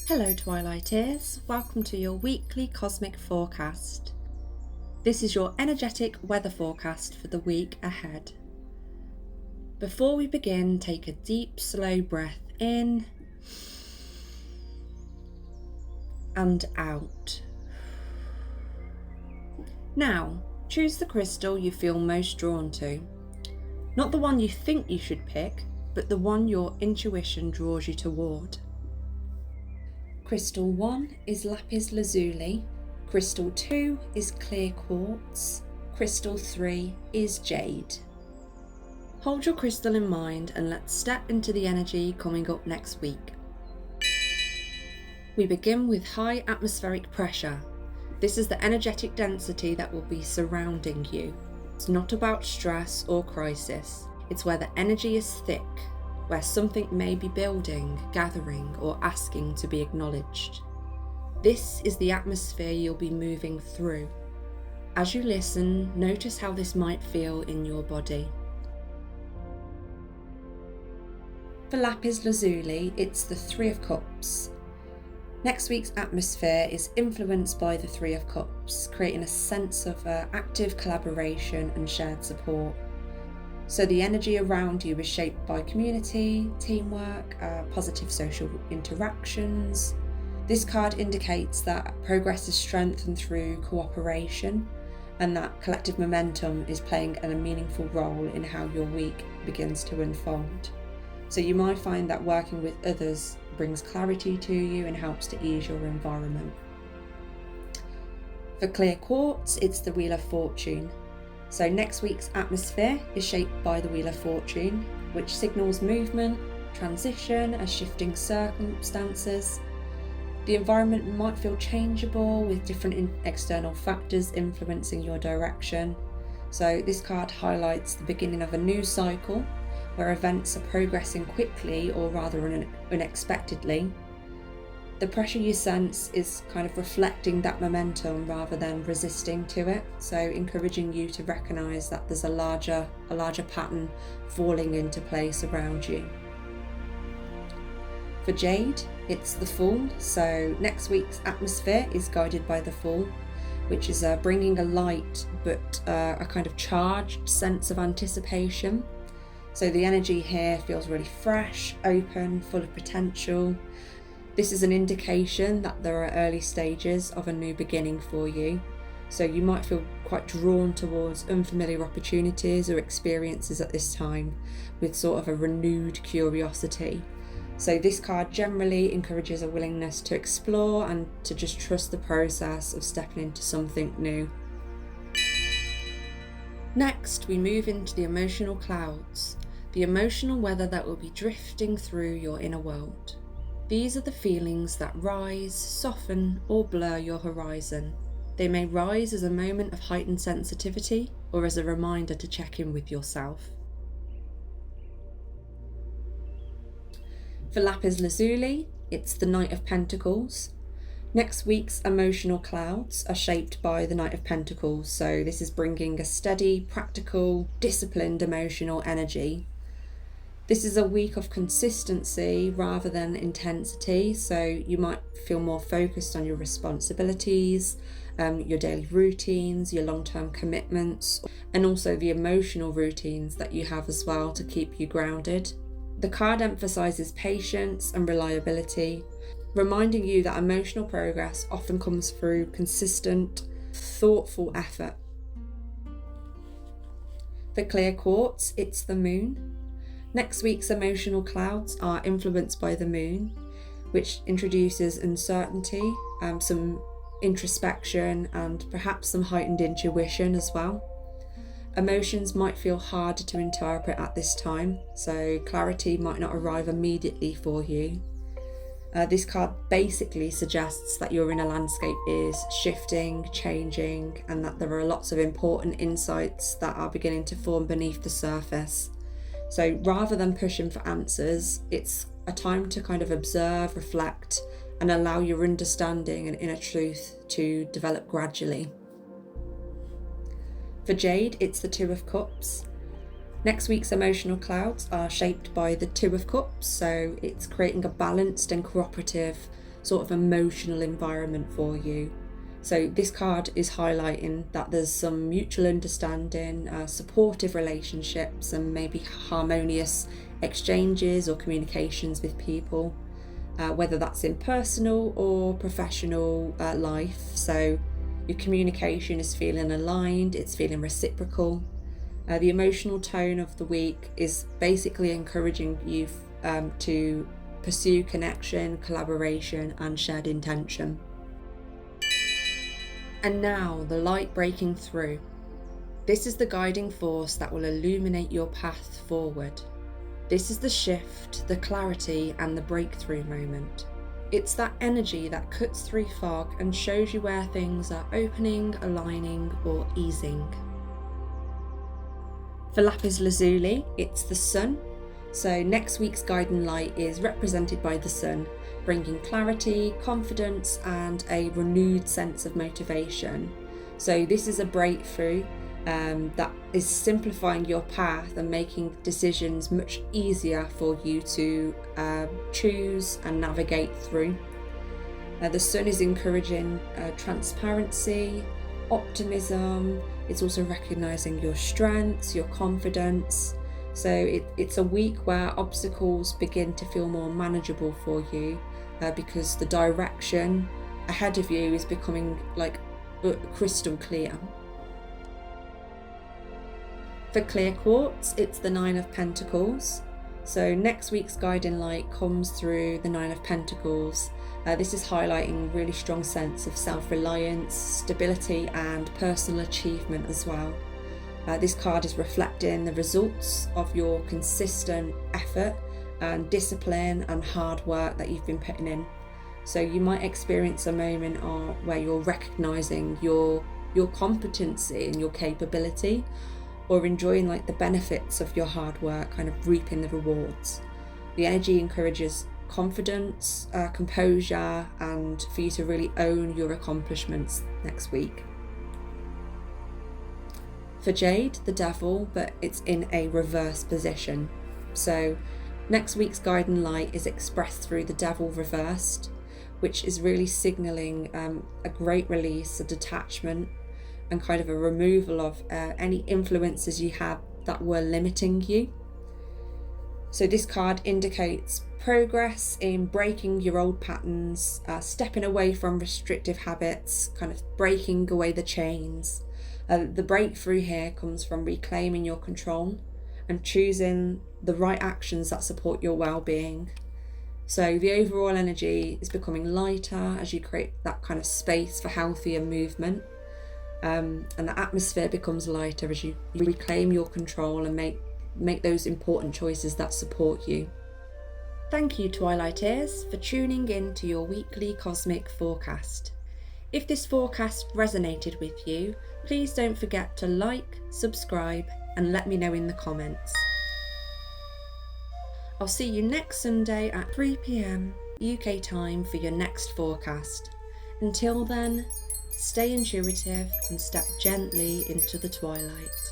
Hello Twilighters, welcome to your weekly cosmic forecast. This is your energetic weather forecast for the week ahead. Before we begin, take a deep, slow breath in and out. Now, choose the crystal you feel most drawn to. Not the one you think you should pick, but the one your intuition draws you toward. Crystal 1 is lapis lazuli, Crystal 2 is clear quartz, Crystal 3 is jade. Hold your crystal in mind and let's step into the energy coming up next week. We begin with high atmospheric pressure. This is the energetic density that will be surrounding you. It's not about stress or crisis. It's where the energy is thick, where something may be building, gathering, or asking to be acknowledged. This is the atmosphere you'll be moving through. As you listen, notice how this might feel in your body. For lapis lazuli, it's the Three of Cups. Next week's atmosphere is influenced by the Three of Cups, creating a sense of active collaboration and shared support. So the energy around you is shaped by community, teamwork, positive social interactions. This card indicates that progress is strengthened through cooperation and that collective momentum is playing a meaningful role in how your week begins to unfold. So you might find that working with others brings clarity to you and helps to ease your environment. For clear quartz, it's the Wheel of Fortune. So next week's atmosphere is shaped by the Wheel of Fortune, which signals movement, transition, and shifting circumstances. The environment might feel changeable with different external factors influencing your direction. So this card highlights the beginning of a new cycle where events are progressing quickly or rather unexpectedly. The pressure you sense is kind of reflecting that momentum rather than resisting to it, so encouraging you to recognise that there's a larger pattern falling into place around you. For jade, it's the Fool, so next week's atmosphere is guided by the Fool, which is bringing a light but a kind of charged sense of anticipation. So the energy here feels really fresh, open, full of potential. This is an indication that there are early stages of a new beginning for you. So you might feel quite drawn towards unfamiliar opportunities or experiences at this time with sort of a renewed curiosity. So this card generally encourages a willingness to explore and to just trust the process of stepping into something new. Next, we move into the emotional clouds, the emotional weather that will be drifting through your inner world. These are the feelings that rise, soften, or blur your horizon. They may rise as a moment of heightened sensitivity or as a reminder to check in with yourself. For lapis lazuli, it's the Knight of Pentacles. Next week's emotional clouds are shaped by the Knight of Pentacles, so this is bringing a steady, practical, disciplined emotional energy. This is a week of consistency rather than intensity, so you might feel more focused on your responsibilities, your daily routines, your long-term commitments, and also the emotional routines that you have as well to keep you grounded. The card emphasises patience and reliability, reminding you that emotional progress often comes through consistent, thoughtful effort. For clear quartz, it's the Moon. Next week's emotional clouds are influenced by the Moon, which introduces uncertainty, some introspection, and perhaps some heightened intuition as well. Emotions might feel harder to interpret at this time, so clarity might not arrive immediately for you. This card basically suggests that your inner landscape is shifting, changing, and that there are lots of important insights that are beginning to form beneath the surface. So rather than pushing for answers, it's a time to kind of observe, reflect, and allow your understanding and inner truth to develop gradually. For jade, it's the Two of Cups. Next week's emotional clouds are shaped by the Two of Cups, so it's creating a balanced and cooperative sort of emotional environment for you. So this card is highlighting that there's some mutual understanding, supportive relationships, and maybe harmonious exchanges or communications with people, whether that's in personal or professional life. So your communication is feeling aligned, it's feeling reciprocal. The emotional tone of the week is basically encouraging you to pursue connection, collaboration, and shared intention. And now, the light breaking through. This is the guiding force that will illuminate your path forward. This is the shift, the clarity, and the breakthrough moment. It's that energy that cuts through fog and shows you where things are opening, aligning, or easing. For lapis lazuli, it's the sun. So next week's guiding light is represented by the sun, bringing clarity, confidence, and a renewed sense of motivation. So this is a breakthrough that is simplifying your path and making decisions much easier for you to choose and navigate through. The sun is encouraging transparency, optimism. It's also recognizing your strengths, your confidence. So it's a week where obstacles begin to feel more manageable for you because the direction ahead of you is becoming like crystal clear. For clear quartz, it's the 9 of Pentacles. So next week's guiding light comes through the 9 of Pentacles. This is highlighting a really strong sense of self-reliance, stability, and personal achievement as well. This card is reflecting the results of your consistent effort and discipline and hard work that you've been putting in. So you might experience a moment where you're recognizing your competency and your capability, or enjoying like the benefits of your hard work, kind of reaping the rewards. The energy encourages confidence, composure, and for you to really own your accomplishments next week. For jade, the devil, but it's in a reverse position. So next week's guiding light is expressed through the devil reversed, which is really signalling a great release, a detachment, and kind of a removal of any influences you had that were limiting you. So this card indicates progress in breaking your old patterns, stepping away from restrictive habits, kind of breaking away the chains. The breakthrough here comes from reclaiming your control and choosing the right actions that support your well-being. So the overall energy is becoming lighter as you create that kind of space for healthier movement. And the atmosphere becomes lighter as you reclaim your control and make those important choices that support you. Thank you, Twilighters, for tuning in to your weekly cosmic forecast. If this forecast resonated with you, please don't forget to like, subscribe, and let me know in the comments. I'll see you next Sunday at 3 p.m. UK time for your next forecast. Until then, stay intuitive and step gently into the twilight.